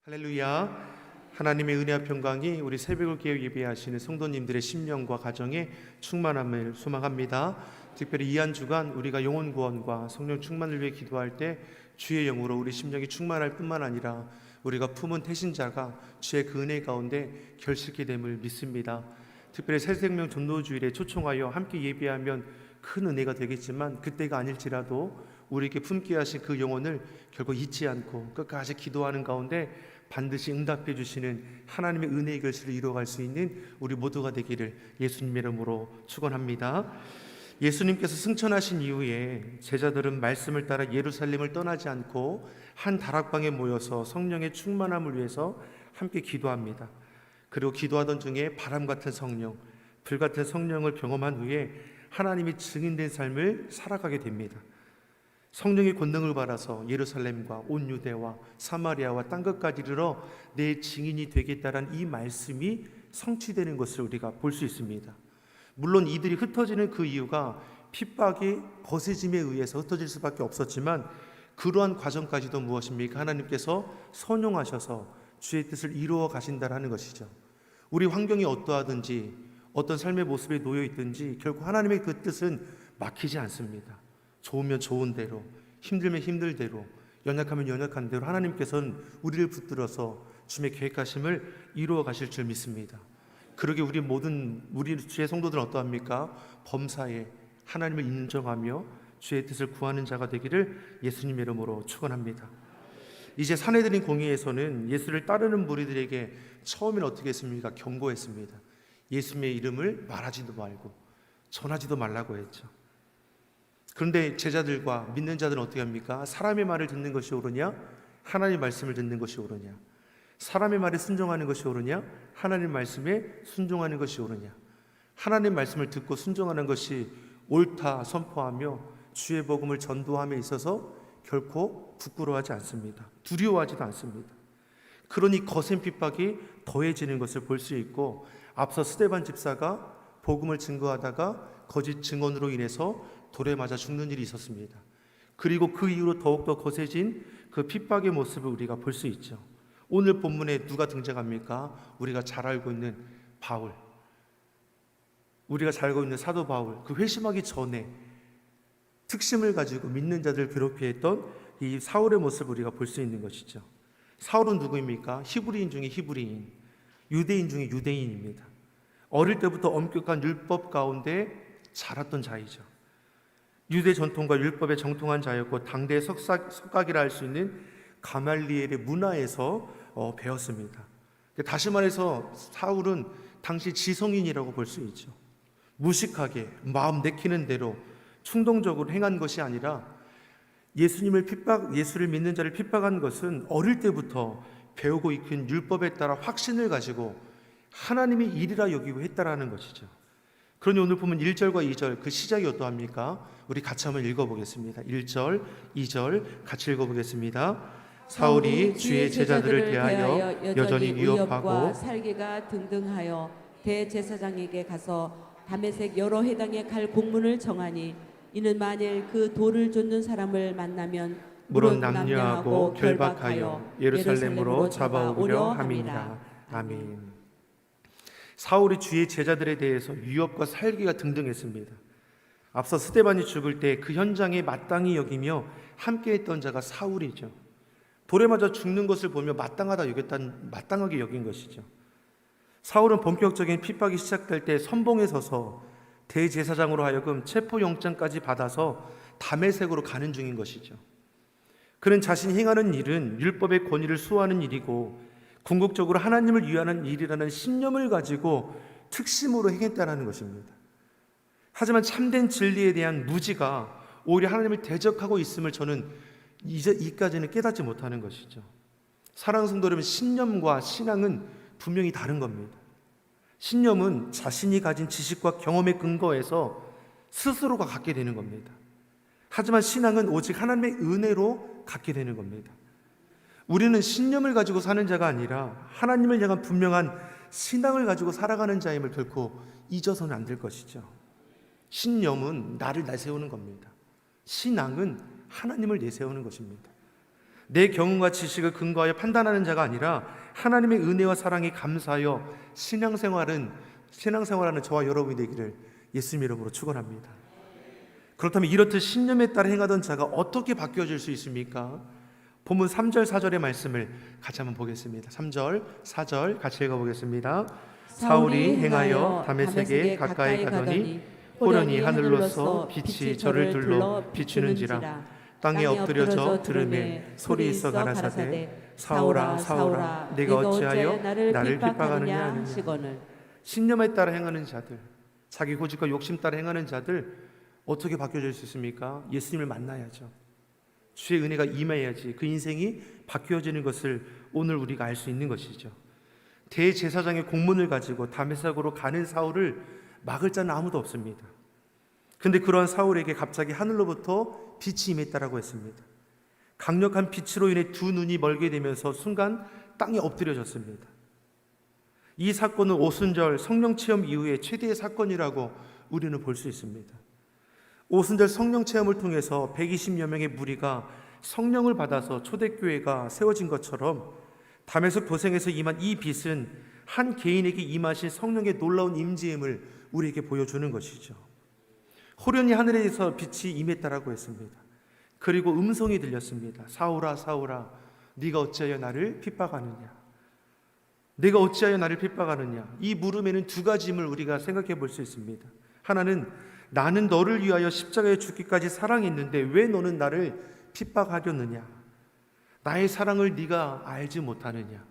할렐루야. 하나님의 은혜와 평강이 우리 새벽을 깨어 예배하시는 성도님들의 심령과 가정에 충만함을 소망합니다. 특별히 이 한 주간 우리가 영혼 구원과 성령 충만을 위해 기도할 때 주의 영으로 우리 심령이 충만할 뿐만 아니라 우리가 품은 태신자가 주의 그 은혜 가운데 결실케 됨을 믿습니다. 특별히 새생명 전도주일에 초청하여 함께 예배하면 큰 은혜가 되겠지만 그때가 아닐지라도 우리에게 품게 하신 그 영혼을 결국 잊지 않고 끝까지 기도하는 가운데 반드시 응답해 주시는 하나님의 은혜의 결실을 이루어갈 수 있는 우리 모두가 되기를 예수님의 이름으로 축원합니다. 예수님께서 승천하신 이후에 제자들은 말씀을 따라 예루살렘을 떠나지 않고 한 다락방에 모여서 성령의 충만함을 위해서 함께 기도합니다. 그리고 기도하던 중에 바람 같은 성령, 불 같은 성령을 경험한 후에 하나님이 증인된 삶을 살아가게 됩니다. 성령의 권능을 받아서 예루살렘과 온 유대와 사마리아와 땅 끝까지 이르러 내 증인이 되겠다라는 이 말씀이 성취되는 것을 우리가 볼 수 있습니다. 물론 이들이 흩어지는 그 이유가 핍박이 거세짐에 의해서 흩어질 수밖에 없었지만 그러한 과정까지도 무엇입니까? 하나님께서 선용하셔서 주의 뜻을 이루어 가신다라는 것이죠. 우리 환경이 어떠하든지 어떤 삶의 모습에 놓여 있든지 결국 하나님의 그 뜻은 막히지 않습니다. 좋으면 좋은 대로, 힘들면 힘들대로, 연약하면 연약한 대로 하나님께서는 우리를 붙들어서 주의 계획하심을 이루어 가실 줄 믿습니다. 그러게 우리 주의 성도들은 어떠합니까? 범사에 하나님을 인정하며 주의 뜻을 구하는 자가 되기를 예수님의 이름으로 축원합니다. 이제 산헤드린 공회에서는 예수를 따르는 무리들에게 처음에는 어떻게 했습니까? 경고했습니다. 예수님의 이름을 말하지도 말고 전하지도 말라고 했죠. 그런데 제자들과 믿는 자들은 어떻게 합니까? 사람의 말을 듣는 것이 옳으냐? 하나님의 말씀을 듣는 것이 옳으냐? 사람의 말에 순종하는 것이 옳으냐? 하나님의 말씀에 순종하는 것이 옳으냐? 하나님의 말씀을 듣고 순종하는 것이 옳다 선포하며 주의 복음을 전도함에 있어서 결코 부끄러워하지 않습니다. 두려워하지도 않습니다. 그러니 거센 핍박이 더해지는 것을 볼 수 있고, 앞서 스데반 집사가 복음을 증거하다가 거짓 증언으로 인해서 돌에 맞아 죽는 일이 있었습니다. 그리고 그 이후로 더욱더 거세진 그 핍박의 모습을 우리가 볼 수 있죠. 오늘 본문에 누가 등장합니까? 우리가 잘 알고 있는 바울, 우리가 잘 알고 있는 사도 바울. 그 회심하기 전에 특심을 가지고 믿는 자들을 괴롭게 했던 이 사울의 모습을 우리가 볼 수 있는 것이죠. 사울은 누구입니까? 히브리인 중에 히브리인, 유대인 중에 유대인입니다. 어릴 때부터 엄격한 율법 가운데 자랐던 자이죠. 유대 전통과 율법에 정통한 자였고 당대의 석각이라 할 수 있는 가말리엘의 문화에서 배웠습니다. 다시 말해서 사울은 당시 지성인이라고 볼 수 있죠. 무식하게 마음 내키는 대로 충동적으로 행한 것이 아니라 예수를 믿는 자를 핍박한 것은 어릴 때부터 배우고 익힌 율법에 따라 확신을 가지고 하나님의 일이라 여기고 했다라는 것이죠. 그러니 오늘 보면 1절과 2절 그 시작이 어떠합니까? 우리 같이 한번 읽어보겠습니다. 1절, 2절 같이 읽어보겠습니다. 사울이 주의 제자들을 대하여 여전히 위협하고 살기가 등등하여 대제사장에게 가서 다메섹 여러 회당에 갈 공문을 정하니 이는 만일 그 돌을 쫓는 사람을 만나면 물은 남녀하고 결박하여 예루살렘으로 잡아오려 함이니라. 아멘. 사울이 주의 제자들에 대해서 위협과 살기가 등등했습니다. 앞서 스데반이 죽을 때 그 현장에 마땅히 여기며 함께했던 자가 사울이죠. 돌에 맞아 죽는 것을 보며 마땅하게 여긴 것이죠. 사울은 본격적인 핍박이 시작될 때 선봉에 서서 대제사장으로 하여금 체포영장까지 받아서 다메섹으로 가는 중인 것이죠. 그는 자신이 행하는 일은 율법의 권위를 수호하는 일이고 궁극적으로 하나님을 위하는 일이라는 신념을 가지고 특심으로 행했다는 것입니다. 하지만 참된 진리에 대한 무지가 오히려 하나님을 대적하고 있음을 저는 이까지는 깨닫지 못하는 것이죠. 사랑하는 성도 여러분, 신념과 신앙은 분명히 다른 겁니다. 신념은 자신이 가진 지식과 경험에 근거해서 스스로가 갖게 되는 겁니다. 하지만 신앙은 오직 하나님의 은혜로 갖게 되는 겁니다. 우리는 신념을 가지고 사는 자가 아니라 하나님을 향한 분명한 신앙을 가지고 살아가는 자임을 결코 잊어서는 안 될 것이죠. 신념은 나를 내세우는 겁니다. 신앙은 하나님을 내세우는 것입니다. 내 경험과 지식을 근거하여 판단하는 자가 아니라 하나님의 은혜와 사랑에 감사하여 신앙생활하는 저와 여러분이 되기를 예수님 이름으로 축원합니다. 그렇다면 이렇듯 신념에 따라 행하던 자가 어떻게 바뀌어질 수 있습니까? 본문 3절 4절의 말씀을 같이 한번 보겠습니다. 3절 4절 같이 읽어보겠습니다. 사울이 행하여 다메섹에 가까이 가더니 호련히 하늘로서 빛이 저를 둘러 비추는지라. 땅에 엎드려져 들으매 소리 있어 가라사대 사울아 사울아 네가 어찌하여 나를 핍박하느냐 하느냐. 신념에 따라 행하는 자들, 자기 고집과 욕심 따라 행하는 자들 어떻게 바뀌어질 수 있습니까? 예수님을 만나야죠. 주의 은혜가 임해야지 그 인생이 바뀌어지는 것을 오늘 우리가 알 수 있는 것이죠. 대제사장의 공문을 가지고 다메섹으로 가는 사울을 막을 자는 아무도 없습니다. 근데 그러한 사울에게 갑자기 하늘로부터 빛이 임했다라고 했습니다. 강력한 빛으로 인해 두 눈이 멀게 되면서 순간 땅에 엎드려졌습니다. 이 사건은 오순절 성령 체험 이후에 최대의 사건이라고 우리는 볼 수 있습니다. 오순절 성령 체험을 통해서 120여 명의 무리가 성령을 받아서 초대교회가 세워진 것처럼 다메섹 도성에서 임한 이 빛은 한 개인에게 임하신 성령의 놀라운 임재임을 우리에게 보여주는 것이죠. 호련히 하늘에서 빛이 임했다라고 했습니다. 그리고 음성이 들렸습니다. 사울아 사울아 네가 어찌하여 나를 핍박하느냐. 네가 어찌하여 나를 핍박하느냐. 이 물음에는 두 가지임을 우리가 생각해 볼 수 있습니다. 하나는 나는 너를 위하여 십자가에 죽기까지 사랑했는데 왜 너는 나를 핍박하려느냐. 나의 사랑을 네가 알지 못하느냐.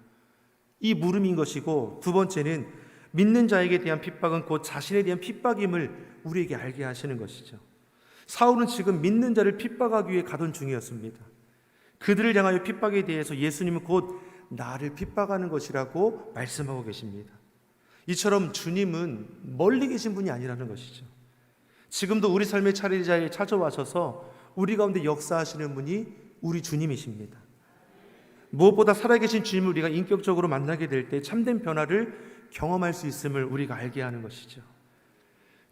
이 물음인 것이고, 두 번째는 믿는 자에게 대한 핍박은 곧 자신에 대한 핍박임을 우리에게 알게 하시는 것이죠. 사울은 지금 믿는 자를 핍박하기 위해 가던 중이었습니다. 그들을 향하여 핍박에 대해서 예수님은 곧 나를 핍박하는 것이라고 말씀하고 계십니다. 이처럼 주님은 멀리 계신 분이 아니라는 것이죠. 지금도 우리 삶의 차례자리에 찾아와셔서 우리 가운데 역사하시는 분이 우리 주님이십니다. 무엇보다 살아계신 주님을 우리가 인격적으로 만나게 될 때 참된 변화를 경험할 수 있음을 우리가 알게 하는 것이죠.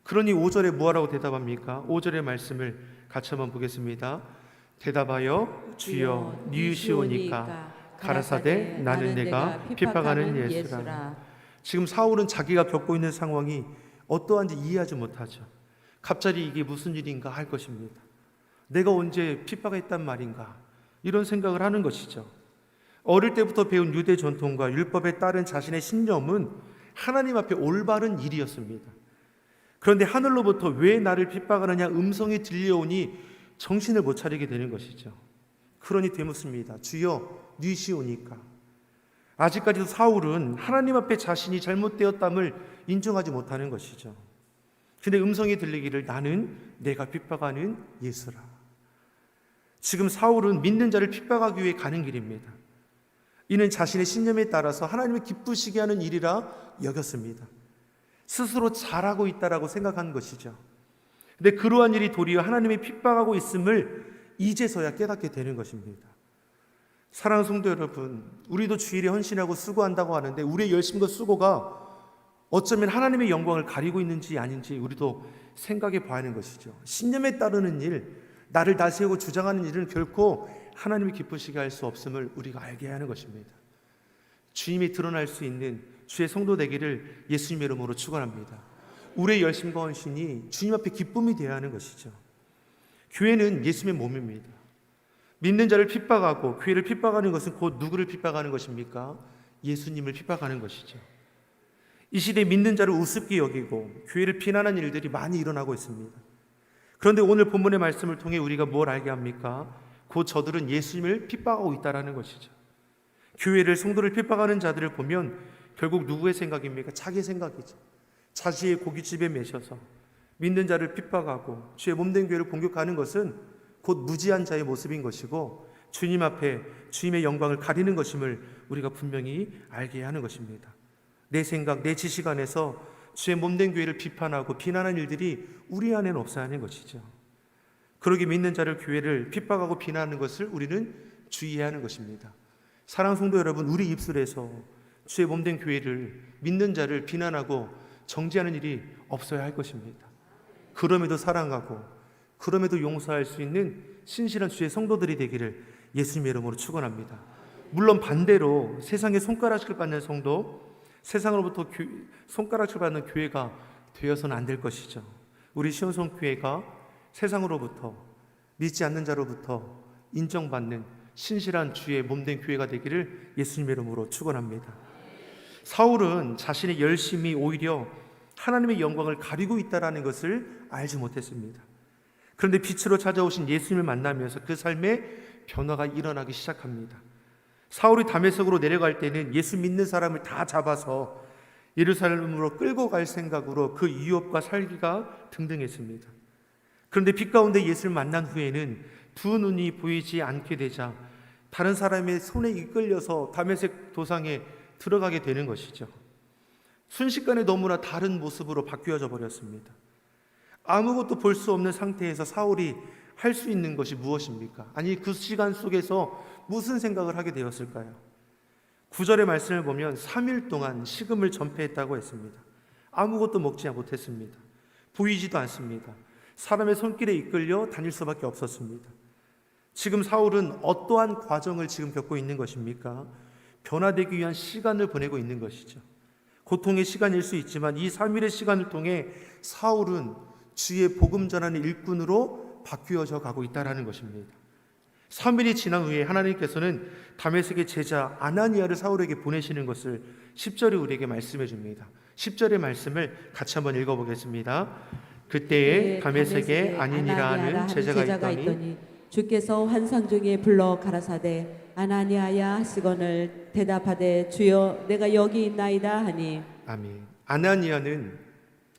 그러니 5절에 뭐라고 대답합니까? 5절의 말씀을 같이 한번 보겠습니다. 대답하여 주여 니으시오니까 가라사대 나는 내가 핍박하는 예수라. 지금 사울은 자기가 겪고 있는 상황이 어떠한지 이해하지 못하죠. 갑자기 이게 무슨 일인가 할 것입니다. 내가 언제 핍박했단 말인가 이런 생각을 하는 것이죠. 어릴 때부터 배운 유대 전통과 율법에 따른 자신의 신념은 하나님 앞에 올바른 일이었습니다. 그런데 하늘로부터 왜 나를 핍박하느냐 음성이 들려오니 정신을 못 차리게 되는 것이죠. 그러니 되묻습니다. 주여 니시오니까. 아직까지도 사울은 하나님 앞에 자신이 잘못되었담을 인정하지 못하는 것이죠. 근데 음성이 들리기를 나는 내가 핍박하는 예수라. 지금 사울은 믿는 자를 핍박하기 위해 가는 길입니다. 이는 자신의 신념에 따라서 하나님을 기쁘시게 하는 일이라 여겼습니다. 스스로 잘하고 있다라고 생각한 것이죠. 근데 그러한 일이 도리어 하나님이 핍박하고 있음을 이제서야 깨닫게 되는 것입니다. 사랑하는 성도 여러분, 우리도 주일에 헌신하고 수고한다고 하는데 우리의 열심과 수고가 어쩌면 하나님의 영광을 가리고 있는지 아닌지 우리도 생각해 봐야 하는 것이죠. 신념에 따르는 일, 나를 나세우고 주장하는 일은 결코 하나님이 기쁘시게 할 수 없음을 우리가 알게 하는 것입니다. 주님이 드러날 수 있는 주의 성도 되기를 예수님의 이름으로 축원합니다. 우리의 열심과 헌신이 주님 앞에 기쁨이 되어야 하는 것이죠. 교회는 예수님의 몸입니다. 믿는 자를 핍박하고 교회를 핍박하는 것은 곧 누구를 핍박하는 것입니까? 예수님을 핍박하는 것이죠. 이 시대에 믿는 자를 우습게 여기고 교회를 비난하는 일들이 많이 일어나고 있습니다. 그런데 오늘 본문의 말씀을 통해 우리가 뭘 알게 합니까? 곧 저들은 예수님을 핍박하고 있다는 것이죠. 교회를, 성도를 핍박하는 자들을 보면 결국 누구의 생각입니까? 자기의 생각이죠. 자신의 고깃집에 매셔서 믿는 자를 핍박하고 주의 몸된 교회를 공격하는 것은 곧 무지한 자의 모습인 것이고 주님 앞에 주님의 영광을 가리는 것임을 우리가 분명히 알게 하는 것입니다. 내 생각, 내 지식 안에서 주의 몸된 교회를 비판하고 비난하는 일들이 우리 안에는 없어야 하는 것이죠. 그러기 믿는 자를, 교회를 핍박하고 비난하는 것을 우리는 주의해야 하는 것입니다. 사랑하는 성도 여러분, 우리 입술에서 주의 몸된 교회를, 믿는 자를 비난하고 정죄하는 일이 없어야 할 것입니다. 그럼에도 사랑하고 그럼에도 용서할 수 있는 신실한 주의 성도들이 되기를 예수님의 이름으로 축원합니다. 물론 반대로 세상의 손가락질 받는 성도, 세상으로부터 손가락질 받는 교회가 되어서는 안 될 것이죠. 우리 시온성 교회가 세상으로부터, 믿지 않는 자로부터 인정받는 신실한 주의 몸된 교회가 되기를 예수님의 이름으로 축원합니다. 사울은 자신의 열심이 오히려 하나님의 영광을 가리고 있다는 것을 알지 못했습니다. 그런데 빛으로 찾아오신 예수님을 만나면서 그 삶에 변화가 일어나기 시작합니다. 사울이 다메섹으로 내려갈 때는 예수 믿는 사람을 다 잡아서 예루살렘으로 끌고 갈 생각으로 그 유업과 살기가 등등했습니다. 그런데 빛 가운데 예수를 만난 후에는 두 눈이 보이지 않게 되자 다른 사람의 손에 이끌려서 다메섹 도상에 들어가게 되는 것이죠. 순식간에 너무나 다른 모습으로 바뀌어져 버렸습니다. 아무것도 볼 수 없는 상태에서 사울이 할 수 있는 것이 무엇입니까? 아니, 그 시간 속에서 무슨 생각을 하게 되었을까요? 9절의 말씀을 보면 3일 동안 식음을 전폐했다고 했습니다. 아무것도 먹지 못했습니다. 보이지도 않습니다. 사람의 손길에 이끌려 다닐 수밖에 없었습니다. 지금 사울은 어떠한 과정을 지금 겪고 있는 것입니까? 변화되기 위한 시간을 보내고 있는 것이죠. 고통의 시간일 수 있지만 이 3일의 시간을 통해 사울은 주의 복음 전하는 일꾼으로 바뀌어져 가고 있다는 것입니다. 3일이 지난 후에 하나님께서는 다메섹의 제자 아나니아를 사울에게 보내시는 것을 10절에 우리에게 말씀해 줍니다. 10절의 말씀을 같이 한번 읽어보겠습니다. 그때에 다메섹에 아니니라 하는 제자가 있더니 주께서 환상 중에 불러 가라사대 아나니아야 하시거늘 대답하되 주여 내가 여기 있나이다 하니. 아멘. 아나니아는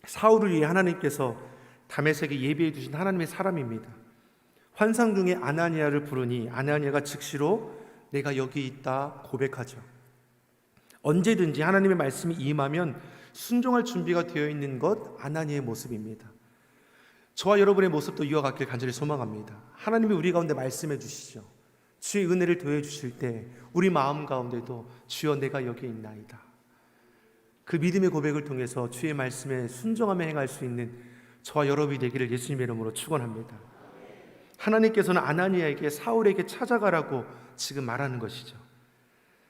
사울을 위해 하나님께서 다메섹에 예비해 두신 하나님의 사람입니다. 환상 중에 아나니아를 부르니 아나니아가 즉시로 내가 여기 있다 고백하죠. 언제든지 하나님의 말씀이 임하면 순종할 준비가 되어 있는 것 아나니아의 모습입니다. 저와 여러분의 모습도 이와 같길 간절히 소망합니다. 하나님이 우리 가운데 말씀해 주시죠. 주의 은혜를 더해 주실 때 우리 마음 가운데도 주여 내가 여기 있나이다. 그 믿음의 고백을 통해서 주의 말씀에 순종하며 행할 수 있는 저와 여러분이 되기를 예수님의 이름으로 축원합니다. 하나님께서는 아나니아에게 사울에게 찾아가라고 지금 말하는 것이죠.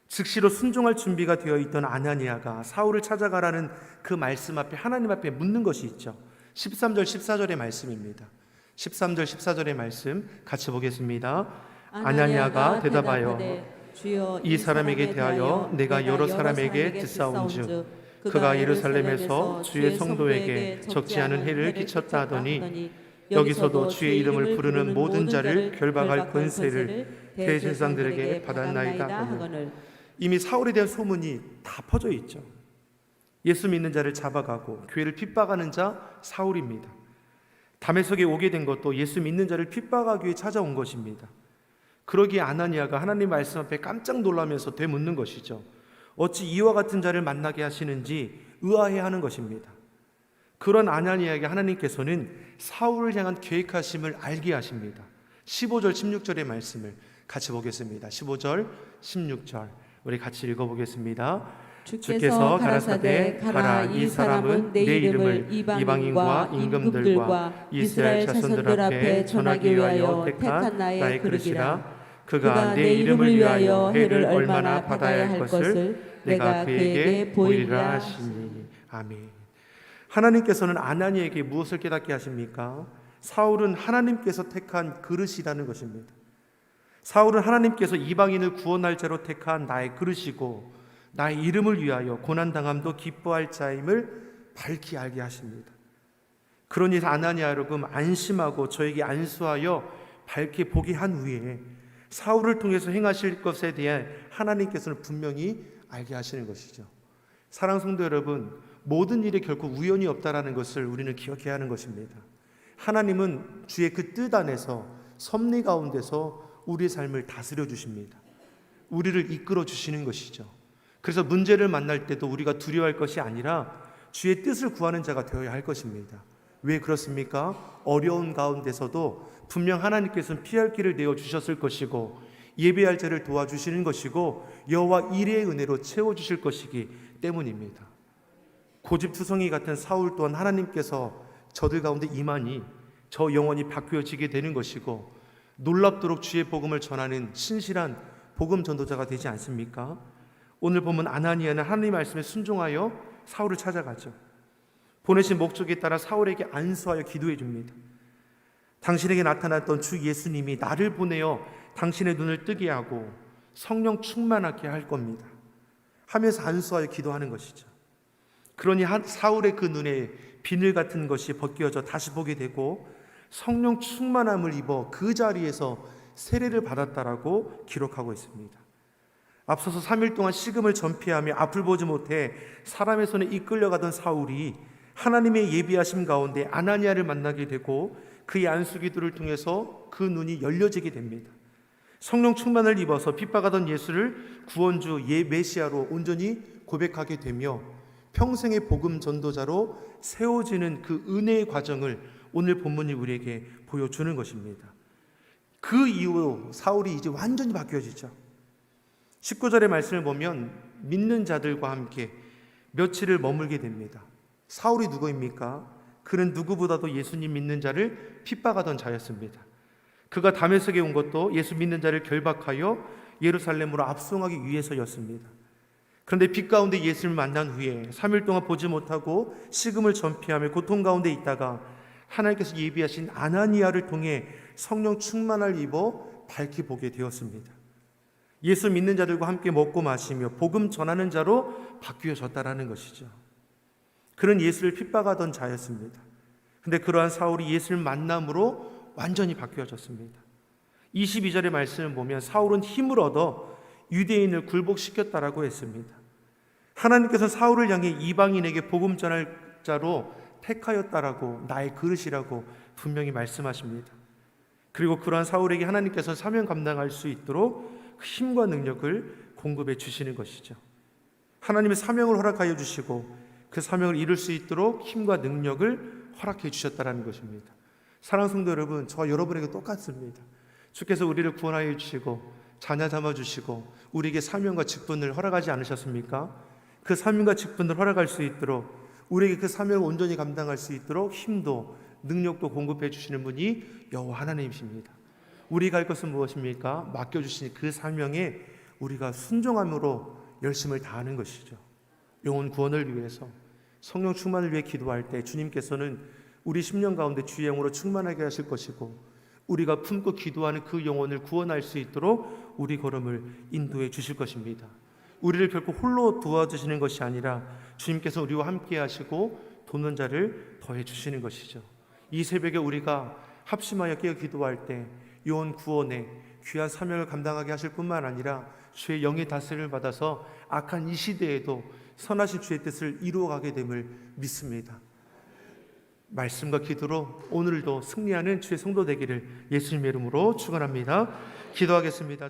즉시로 순종할 준비가 되어 있던 아나니아가 사울을 찾아가라는 그 말씀 앞에 하나님 앞에 묻는 것이 있죠. 13절 14절의 말씀입니다. 13절 14절의 말씀 같이 보겠습니다. 아나니아가 대답하여 주여 이 사람에게 대하여 내가 여러 사람에게 듣사온즉 그가 예루살렘에서 주의 성도에게 적지 않은 해를 끼쳤다 하더니 여기서도 주의 이름을 부르는 모든 자를 결박할 권세를 대제사장들에게 받았나이다 하거늘. 이미 사울에 대한 소문이 다 퍼져 있죠. 예수 믿는 자를 잡아가고 교회를 핍박하는 자 사울입니다. 다메섹에 오게 된 것도 예수 믿는 자를 핍박하기 위해 찾아온 것입니다. 그러기에 아나니아가 하나님 말씀 앞에 깜짝 놀라면서 되묻는 것이죠. 어찌 이와 같은 자를 만나게 하시는지 의아해하는 것입니다. 그런 아나니아에게 하나님께서는 사울을 향한 계획하심을 알게 하십니다. 15절 16절의 말씀을 같이 보겠습니다. 15절 16절 우리 같이 읽어보겠습니다. 주께서 가라사대 가라 이 사람은 내 이름을 이방인과 임금들과 이스라엘 자손들 앞에 전하기 위하여 택한 나의 그릇이라. 그가 내 이름을 위하여 해를 얼마나 받아야 할 것을 내가 그에게 보이리라 하시니. 아멘. 하나님께서는 아나니아에게 무엇을 깨닫게 하십니까? 사울은 하나님께서 택한 그릇이라는 것입니다. 사울은 하나님께서 이방인을 구원할 자로 택한 나의 그릇이고 나의 이름을 위하여 고난당함도 기뻐할 자임을 밝히 알게 하십니다. 그러니 아나니아 여러분 안심하고 저에게 안수하여 밝게 보게 한 후에 사울을 통해서 행하실 것에 대해 하나님께서는 분명히 알게 하시는 것이죠. 사랑하는 성도 여러분, 모든 일에 결코 우연이 없다라는 것을 우리는 기억해야 하는 것입니다. 하나님은 주의 그 뜻 안에서 섭리 가운데서 우리의 삶을 다스려 주십니다. 우리를 이끌어 주시는 것이죠. 그래서 문제를 만날 때도 우리가 두려워할 것이 아니라 주의 뜻을 구하는 자가 되어야 할 것입니다. 왜 그렇습니까? 어려운 가운데서도 분명 하나님께서는 피할 길을 내어 주셨을 것이고 예배할 자를 도와주시는 것이고 여호와 이레의 은혜로 채워주실 것이기 때문입니다. 고집투성이 같은 사울 또한 하나님께서 저들 가운데 임하니 저 영혼이 바뀌어지게 되는 것이고 놀랍도록 주의 복음을 전하는 신실한 복음 전도자가 되지 않습니까? 오늘 보면 아나니아는 하나님 말씀에 순종하여 사울을 찾아가죠. 보내신 목적에 따라 사울에게 안수하여 기도해 줍니다. 당신에게 나타났던 주 예수님이 나를 보내어 당신의 눈을 뜨게 하고 성령 충만하게 할 겁니다 하면서 안수하여 기도하는 것이죠. 그러니 사울의 그 눈에 비늘 같은 것이 벗겨져 다시 보게 되고 성령 충만함을 입어 그 자리에서 세례를 받았다라고 기록하고 있습니다. 앞서서 3일 동안 식음을 전폐하며 앞을 보지 못해 사람의 손에 이끌려가던 사울이 하나님의 예비하심 가운데 아나니아를 만나게 되고 그의 안수기도를 통해서 그 눈이 열려지게 됩니다. 성령 충만을 입어서 핍박하던 예수를 구원주 메시아로 온전히 고백하게 되며 평생의 복음 전도자로 세워지는 그 은혜의 과정을 오늘 본문이 우리에게 보여주는 것입니다. 그 이후 사울이 이제 완전히 바뀌어지죠. 19절의 말씀을 보면 믿는 자들과 함께 며칠을 머물게 됩니다. 사울이 누구입니까? 그는 누구보다도 예수님 믿는 자를 핍박하던 자였습니다. 그가 다메섹에 온 것도 예수 믿는 자를 결박하여 예루살렘으로 압송하기 위해서였습니다. 그런데 빛 가운데 예수를 만난 후에 3일 동안 보지 못하고 식음을 전폐하며 고통 가운데 있다가 하나님께서 예비하신 아나니아를 통해 성령 충만을 입어 밝히 보게 되었습니다. 예수 믿는 자들과 함께 먹고 마시며 복음 전하는 자로 바뀌어졌다라는 것이죠. 그는 예수를 핍박하던 자였습니다. 근데 그러한 사울이 예수를 만남으로 완전히 바뀌어졌습니다. 22절의 말씀을 보면 사울은 힘을 얻어 유대인을 굴복시켰다라고 했습니다. 하나님께서 사울을 향해 이방인에게 복음 전할 자로 택하였다라고 나의 그릇이라고 분명히 말씀하십니다. 그리고 그러한 사울에게 하나님께서 사명 감당할 수 있도록 힘과 능력을 공급해 주시는 것이죠. 하나님의 사명을 허락하여 주시고 그 사명을 이룰 수 있도록 힘과 능력을 허락해 주셨다라는 것입니다. 사랑하는 성도 여러분, 저와 여러분에게 똑같습니다. 주께서 우리를 구원하여 주시고 자녀 삼아 주시고 우리에게 사명과 직분을 허락하지 않으셨습니까? 그 사명과 직분을 허락할 수 있도록 우리에게 그 사명을 온전히 감당할 수 있도록 힘도 능력도 공급해 주시는 분이 여호와 하나님이십니다. 우리가 할 것은 무엇입니까? 맡겨주신 그 사명에 우리가 순종함으로 열심을 다하는 것이죠. 영혼 구원을 위해서 성령 충만을 위해 기도할 때 주님께서는 우리 심령 가운데 주의 영으로 충만하게 하실 것이고 우리가 품고 기도하는 그 영혼을 구원할 수 있도록 우리 걸음을 인도해 주실 것입니다. 우리를 결코 홀로 도와주시는 것이 아니라 주님께서 우리와 함께 하시고 돕는 자를 더해 주시는 것이죠. 이 새벽에 우리가 합심하여 깨어 기도할 때 영혼 구원에 귀한 사명을 감당하게 하실 뿐만 아니라 주의 영의 다스림을 받아서 악한 이 시대에도 선하신 주의 뜻을 이루어가게 됨을 믿습니다. 말씀과 기도로 오늘도 승리하는 주의 성도 되기를 예수님의 이름으로 축원합니다. 기도하겠습니다.